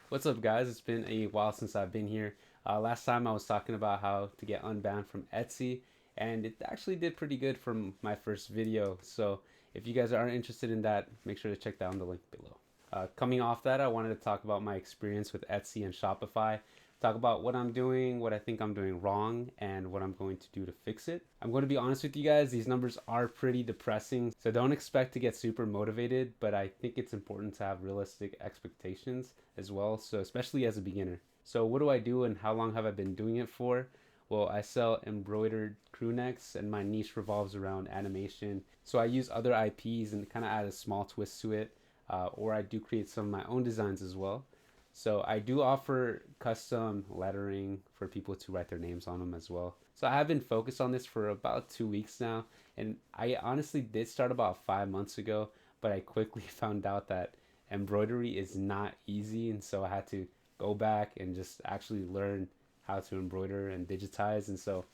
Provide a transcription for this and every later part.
What's up, guys? It's been a while since I've been here. Last time I was talking about how to get unbanned from Etsy, and it actually did pretty good from my first video. So if you guys are interested in that, make sure to check down the link below. Coming off that, I wanted to talk about my experience with Etsy and Shopify, talk about what I'm doing, what I think I'm doing wrong, and what I'm going to do to fix it. I'm going to be honest with you guys, these numbers are pretty depressing, so don't expect to get super motivated, but I think it's important to have realistic expectations as well, so especially as a beginner. So what do I do and how long have I been doing it for? Well, I sell embroidered crew necks and my niche revolves around animation. So I use other IPs and kind of add a small twist to it, or I do create some of my own designs as well. So I do offer custom lettering for people to write their names on them as well. So I have been focused on this for about 2 weeks now, and I honestly did start about 5 months ago, but I quickly found out that embroidery is not easy, and so I had to go back and just actually learn how to embroider and digitize. And so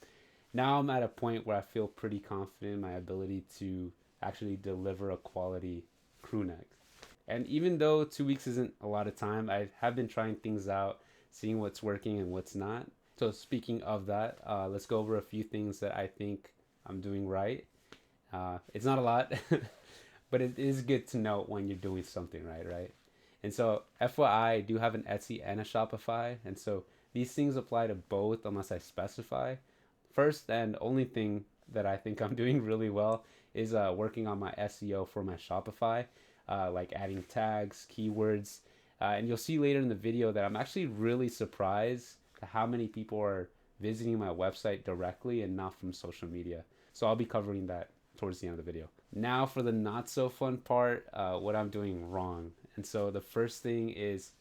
now I'm at a point where I feel pretty confident in my ability to actually deliver a quality crew neck. And even though 2 weeks isn't a lot of time, I have been trying things out, seeing what's working and what's not. So speaking of that, let's go over a few things that I think I'm doing right. It's not a lot, but it is good to know when you're doing something right, right? And so, FYI, I do have an Etsy and a Shopify, and so these things apply to both unless I specify. First and only thing that I think I'm doing really well is working on my SEO for my Shopify, like adding tags, keywords, and you'll see later in the video that I'm actually really surprised at how many people are visiting my website directly and not from social media. So I'll be covering that towards the end of the video. Now for the not so fun part, what I'm doing wrong. And so the first thing is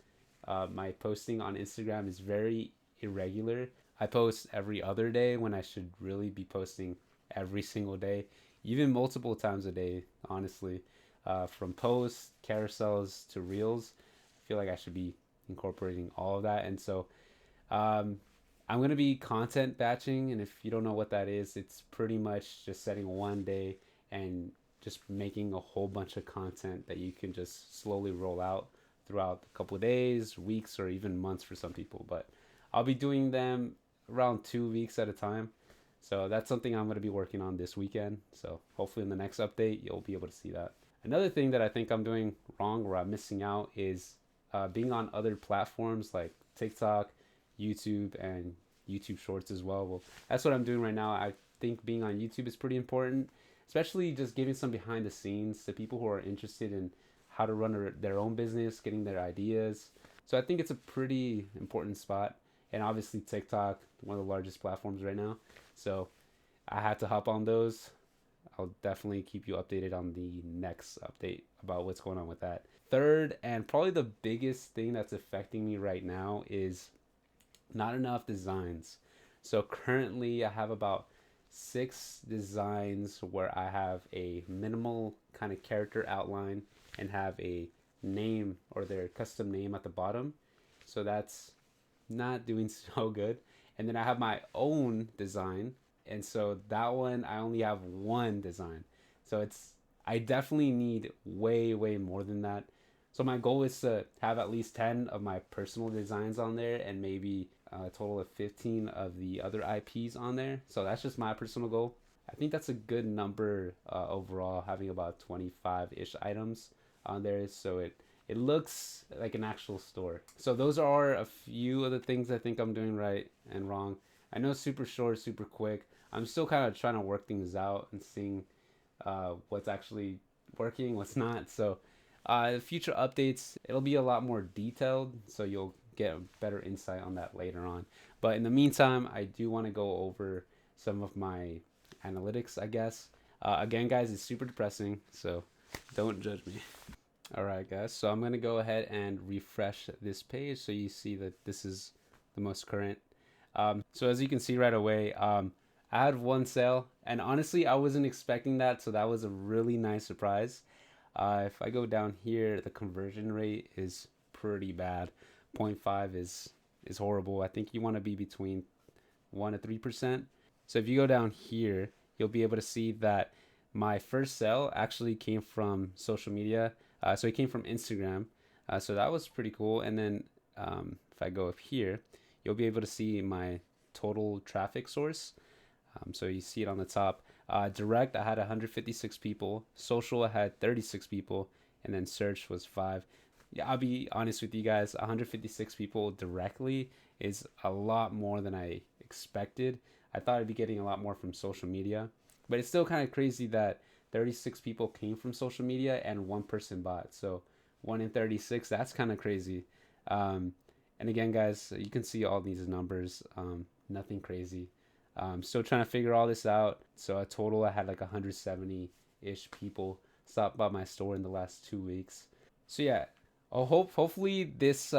my posting on Instagram is very irregular. I post every other day when I should really be posting every single day, even multiple times a day, honestly. From posts, carousels to reels, I feel like I should be incorporating all of that. And so um, I'm going to be content batching. And if you don't know what that is, it's pretty much just setting one day and just making a whole bunch of content that you can just slowly roll out throughout a couple of days, weeks, or even months for some people. But I'll be doing them around 2 weeks at a time. So that's something I'm going to be working on this weekend. So hopefully in the next update, you'll be able to see that. Another thing that I think I'm doing wrong or I'm missing out is being on other platforms like TikTok, YouTube, and YouTube Shorts as well. Well, that's what I'm doing right now. I think being on YouTube is pretty important, especially just giving some behind the scenes to people who are interested in how to run their own business, getting their ideas. So I think it's a pretty important spot. And obviously, TikTok, one of the largest platforms right now. So I had to hop on those. I'll definitely keep you updated on the next update about what's going on with that. Third, and probably the biggest thing that's affecting me right now is not enough designs. So currently, I have about 6 designs where I have a minimal kind of character outline and have a name or their custom name at the bottom. So that's not doing so good. And then I have my own design, and so that one I only have one design. So it's I definitely need way more than that. So my goal is to have at least 10 of my personal designs on there and maybe a total of 15 of the other IPs on there. So that's just my personal goal. I think that's a good number overall, having about 25-ish items on there. So it looks like an actual store. So those are a few of the things I think I'm doing right and wrong. I know super short, super quick. I'm still kind of trying to work things out and seeing what's actually working, what's not. So future updates, it'll be a lot more detailed, so you'll get a better insight on that later on. But in the meantime, I do want to go over some of my analytics, I guess. Again, guys, it's super depressing, so don't judge me. All right, guys. So I'm gonna go ahead and refresh this page so you see that this is the most current. So as you can see right away, I had one sale, and honestly, I wasn't expecting that, so that was a really nice surprise. If I go down here, the conversion rate is pretty bad. 0.5 is horrible. I think you want to be between 1 to 3%. So if you go down here, you'll be able to see that my first sale actually came from social media. So it came from Instagram. So that was pretty cool. And then if I go up here, you'll be able to see my total traffic source. So you see it on the top. Direct, I had 156 people. Social, I had 36 people. And then search was 5. Yeah, I'll be honest with you guys, 156 people directly is a lot more than I expected. I thought I'd be getting a lot more from social media. But it's still kind of crazy that 36 people came from social media and one person bought. So 1 in 36, that's kind of crazy. Um, and again, guys, you can see all these numbers. Nothing crazy. Still trying to figure all this out. So a total, I had like 170-ish people stop by my store in the last 2 weeks. So yeah, hopefully this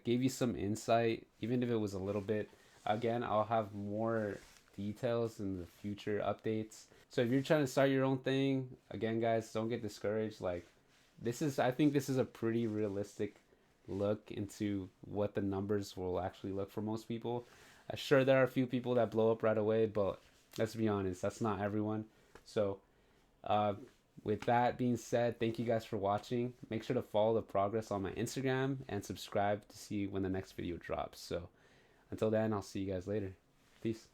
gave you some insight, even if it was a little bit. Again, I'll have more details in the future updates. So if you're trying to start your own thing, again, guys, don't get discouraged. Like I think this is a pretty realistic look into what the numbers will actually look for most people. Sure, there are a few people that blow up right away, but let's be honest, that's not everyone. So, uh, with that being said, thank you guys for watching. Make sure to follow the progress on my Instagram and subscribe to see when the next video drops. So, until then, I'll see you guys later. Peace.